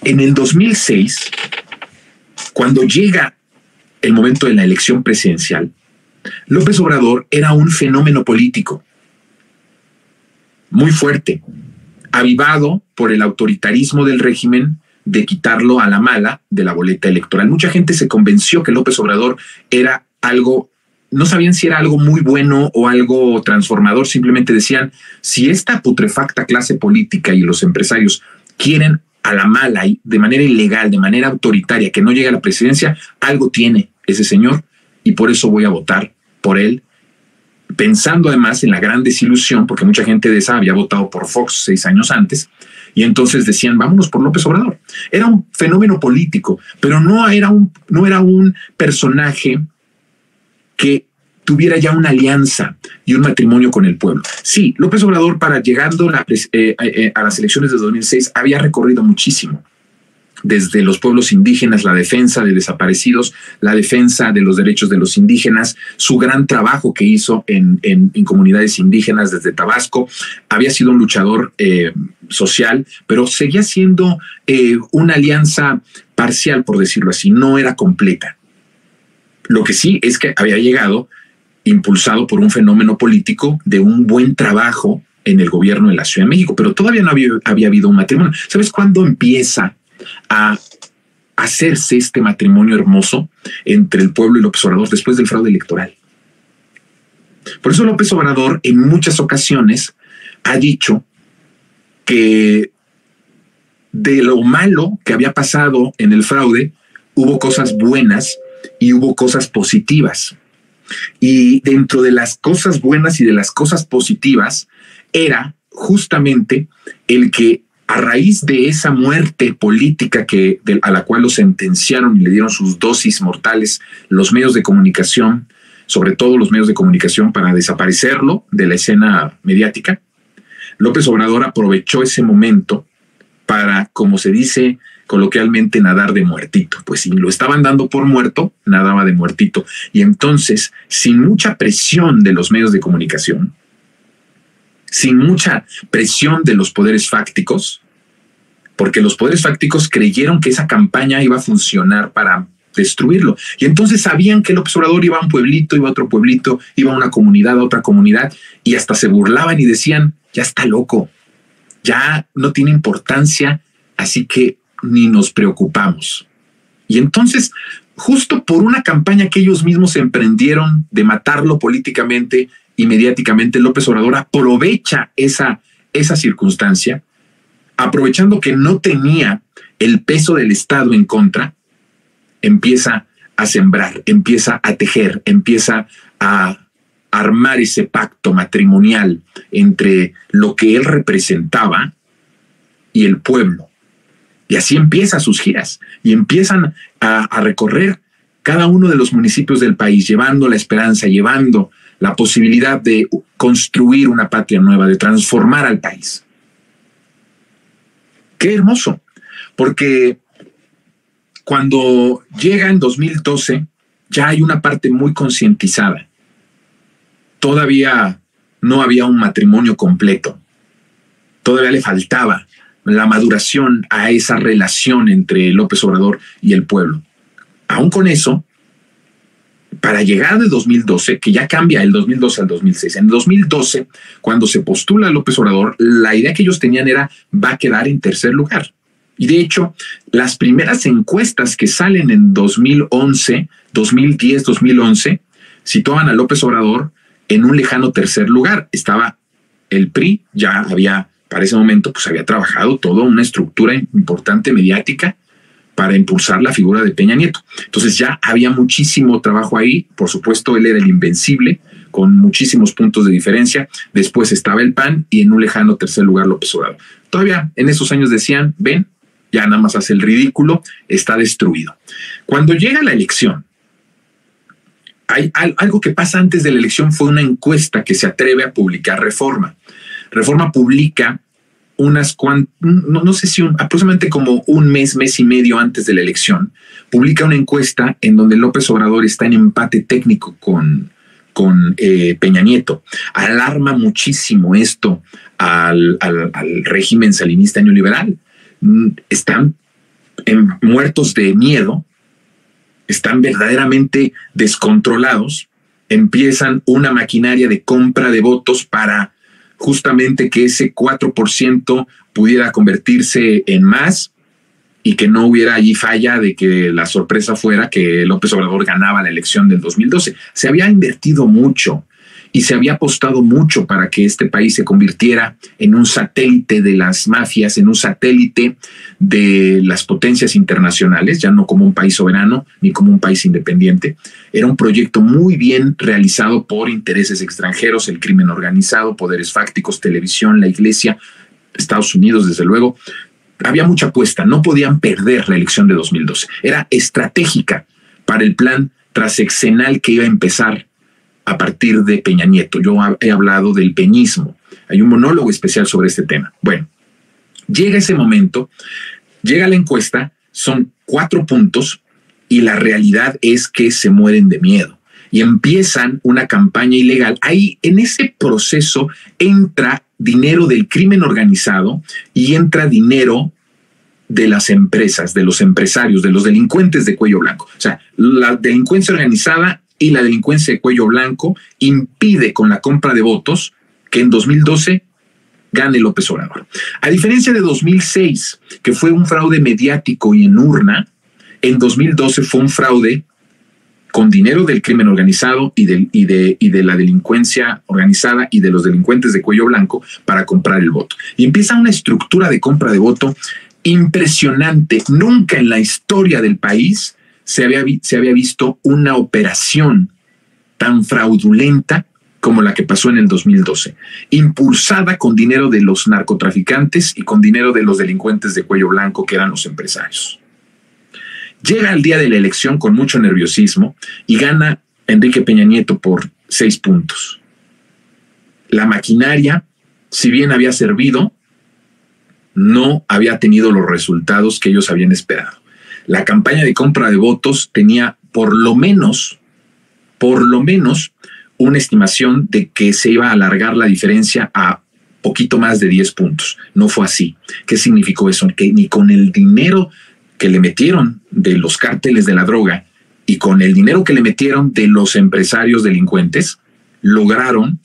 en el 2006, cuando llega el momento de la elección presidencial, López Obrador era un fenómeno político muy fuerte, avivado por el autoritarismo del régimen de quitarlo a la mala de la boleta electoral. Mucha gente se convenció que López Obrador era algo, no sabían si era algo muy bueno o algo transformador, simplemente decían, si esta putrefacta clase política y los empresarios quieren a la mala y de manera ilegal, de manera autoritaria, que no llegue a la presidencia, algo tiene ese señor y por eso voy a votar por él, pensando además en la gran desilusión, porque mucha gente de esa había votado por Fox 6 años antes, y entonces decían, vámonos por López Obrador. Era un fenómeno político, pero no era un personaje que tuviera ya una alianza y un matrimonio con el pueblo. Sí, López Obrador, para llegando a las elecciones de 2006, había recorrido muchísimo. Desde los pueblos indígenas, la defensa de desaparecidos, la defensa de los derechos de los indígenas, su gran trabajo que hizo en comunidades indígenas desde Tabasco. Había sido un luchador social, pero seguía siendo una alianza parcial, por decirlo así, no era completa. Lo que sí es que había llegado impulsado por un fenómeno político de un buen trabajo en el gobierno de la Ciudad de México, pero todavía no había habido un matrimonio. ¿Sabes cuándo empieza a hacerse este matrimonio hermoso entre el pueblo y López Obrador? Después del fraude electoral. Por eso López Obrador en muchas ocasiones ha dicho que de lo malo que había pasado en el fraude hubo cosas buenas y hubo cosas positivas. Y dentro de las cosas buenas y de las cosas positivas era justamente el que a raíz de esa muerte política a la cual lo sentenciaron y le dieron sus dosis mortales los medios de comunicación, sobre todo los medios de comunicación, para desaparecerlo de la escena mediática, López Obrador aprovechó ese momento para, como se dice coloquialmente, nadar de muertito. Pues si lo estaban dando por muerto, nadaba de muertito. Y entonces, sin mucha presión de los medios de comunicación, sin mucha presión de los poderes fácticos, porque los poderes fácticos creyeron que esa campaña iba a funcionar para destruirlo. Y entonces sabían que López Obrador iba a un pueblito, iba a otro pueblito, iba a una comunidad, a otra comunidad, y hasta se burlaban y decían, ya está loco, ya no tiene importancia, así que ni nos preocupamos. Y entonces, justo por una campaña que ellos mismos emprendieron de matarlo políticamente y mediáticamente, López Obrador aprovecha esa circunstancia, aprovechando que no tenía el peso del Estado en contra, empieza a sembrar, empieza a tejer, empieza a armar ese pacto matrimonial entre lo que él representaba y el pueblo. Y así empieza sus giras y empiezan a recorrer cada uno de los municipios del país, llevando la esperanza, llevando la posibilidad de construir una patria nueva, de transformar al país. Qué hermoso, porque cuando llega en 2012 ya hay una parte muy concientizada. Todavía no había un matrimonio completo. Todavía le faltaba la maduración a esa relación entre López Obrador y el pueblo. Aún con eso, para llegar de 2012, que ya cambia el 2012 al 2006, en 2012, cuando se postula López Obrador, la idea que ellos tenían era, va a quedar en tercer lugar. Y de hecho, las primeras encuestas que salen en 2011, 2010, 2011, situaban a López Obrador en un lejano tercer lugar. Estaba el PRI, ya había, para ese momento, pues había trabajado toda una estructura importante mediática para impulsar la figura de Peña Nieto. Entonces ya había muchísimo trabajo ahí. Por supuesto, él era el invencible, con muchísimos puntos de diferencia. Después estaba el PAN y en un lejano tercer lugar López Obrador. Todavía en esos años decían, ven, ya nada más hace el ridículo, está destruido. Cuando llega la elección, hay algo que pasa antes de la elección, fue una encuesta que se atreve a publicar Reforma. Reforma publica no sé si aproximadamente como un mes y medio antes de la elección, publica una encuesta en donde López Obrador está en empate técnico con Peña Nieto. Alarma muchísimo esto al régimen salinista neoliberal. Están muertos de miedo, están verdaderamente descontrolados, empiezan una maquinaria de compra de votos para justamente que ese 4% pudiera convertirse en más y que no hubiera allí falla de que la sorpresa fuera que López Obrador ganaba la elección del 2012. Se había invertido mucho y se había apostado mucho para que este país se convirtiera en un satélite de las mafias, en un satélite de las potencias internacionales, ya no como un país soberano ni como un país independiente. Era un proyecto muy bien realizado por intereses extranjeros, el crimen organizado, poderes fácticos, televisión, la iglesia, Estados Unidos, desde luego. Había mucha apuesta, no podían perder la elección de 2012. Era estratégica para el plan transeccional que iba a empezar a partir de Peña Nieto. Yo he hablado del peñismo. Hay un monólogo especial sobre este tema. Bueno, llega ese momento, llega la encuesta, son 4 puntos y la realidad es que se mueren de miedo y empiezan una campaña ilegal. Ahí en ese proceso entra dinero del crimen organizado y entra dinero de las empresas, de los empresarios, de los delincuentes de cuello blanco. O sea, la delincuencia organizada y la delincuencia de cuello blanco impide con la compra de votos que en 2012 gane López Obrador. A diferencia de 2006, que fue un fraude mediático y en urna, en 2012 fue un fraude con dinero del crimen organizado y de la delincuencia organizada y de los delincuentes de cuello blanco para comprar el voto. Y empieza una estructura de compra de voto impresionante. Nunca en la historia del país se había visto una operación tan fraudulenta como la que pasó en el 2012, impulsada con dinero de los narcotraficantes y con dinero de los delincuentes de cuello blanco que eran los empresarios. Llega el día de la elección con mucho nerviosismo y gana Enrique Peña Nieto por 6 puntos. La maquinaria, si bien había servido, no había tenido los resultados que ellos habían esperado. La campaña de compra de votos tenía por lo menos una estimación de que se iba a alargar la diferencia a poquito más de 10 puntos. No fue así. ¿Qué significó eso? Que ni con el dinero que le metieron de los cárteles de la droga y con el dinero que le metieron de los empresarios delincuentes, lograron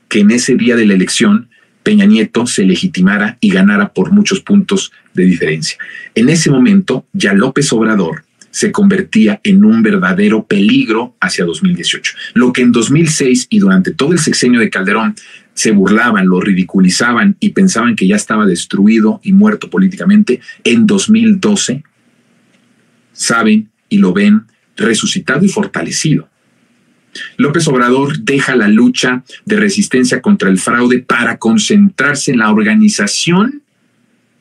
que en ese día de la elección Peña Nieto se legitimara y ganara por muchos puntos de diferencia. En ese momento ya López Obrador se convertía en un verdadero peligro hacia 2018. Lo que en 2006 y durante todo el sexenio de Calderón se burlaban, lo ridiculizaban y pensaban que ya estaba destruido y muerto políticamente, en 2012 saben y lo ven resucitado y fortalecido. López Obrador deja la lucha de resistencia contra el fraude para concentrarse en la organización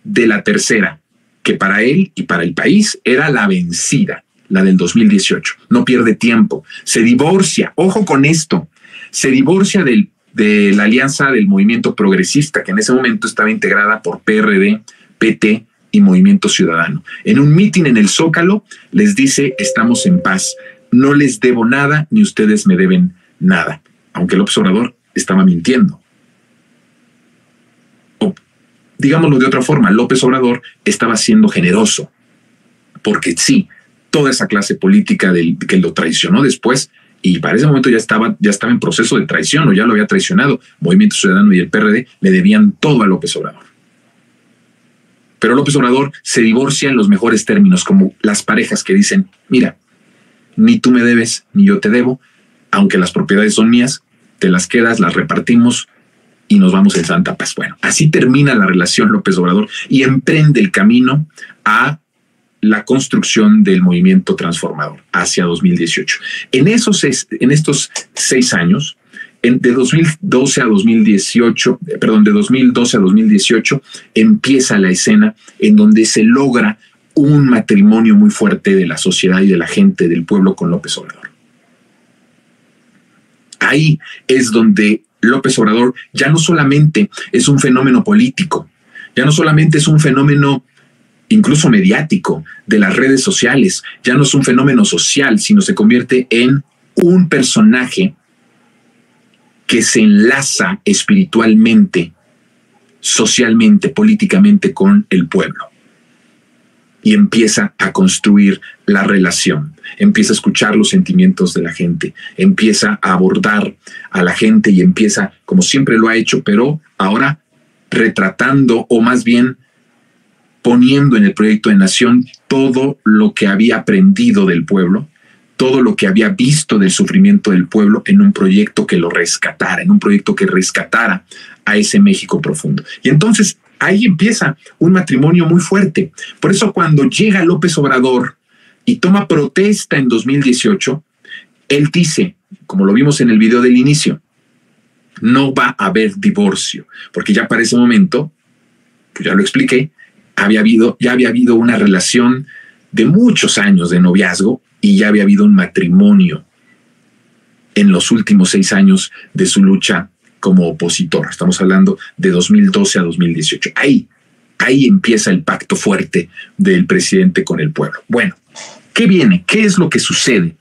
de la tercera, que para él y para el país era la vencida, la del 2018. No pierde tiempo, se divorcia, ojo con esto, se divorcia de la alianza del movimiento progresista, que en ese momento estaba integrada por PRD, PT y Movimiento Ciudadano. En un mitin en el Zócalo les dice: estamos en paz, no les debo nada ni ustedes me deben nada. Aunque López Obrador estaba mintiendo. O, digámoslo de otra forma, López Obrador estaba siendo generoso, porque sí, toda esa clase política que lo traicionó después, y para ese momento ya estaba en proceso de traición o ya lo había traicionado, Movimiento Ciudadano y el PRD le debían todo a López Obrador. Pero López Obrador se divorcia en los mejores términos, como las parejas que dicen: mira, ni tú me debes, ni yo te debo, aunque las propiedades son mías, te las quedas, las repartimos y nos vamos en santa paz. Bueno, así termina la relación López Obrador y emprende el camino a la construcción del movimiento transformador hacia 2018. En estos 6 años, de 2012 a 2018, de 2012 a 2018, empieza la escena en donde se logra un matrimonio muy fuerte de la sociedad y de la gente del pueblo con López Obrador. Ahí es donde López Obrador ya no solamente es un fenómeno político, ya no solamente es un fenómeno incluso mediático de las redes sociales, ya no es un fenómeno social, sino se convierte en un personaje que se enlaza espiritualmente, socialmente, políticamente con el pueblo. y empieza a construir la relación, empieza a escuchar los sentimientos de la gente, empieza a abordar a la gente y empieza, como siempre lo ha hecho, pero ahora retratando o más bien poniendo en el proyecto de nación todo lo que había aprendido del pueblo, todo lo que había visto del sufrimiento del pueblo en un proyecto que lo rescatara, en un proyecto que rescatara a ese México profundo. Y entonces ahí empieza un matrimonio muy fuerte. Por eso cuando llega López Obrador y toma protesta en 2018, él dice, como lo vimos en el video del inicio, no va a haber divorcio, porque ya para ese momento, pues ya lo expliqué, ya había habido una relación de muchos años de noviazgo y ya había habido un matrimonio en los últimos 6 años de su lucha como opositor. Estamos hablando de 2012 a 2018. Ahí empieza el pacto fuerte del presidente con el pueblo. Bueno, ¿qué viene? ¿Qué es lo que sucede?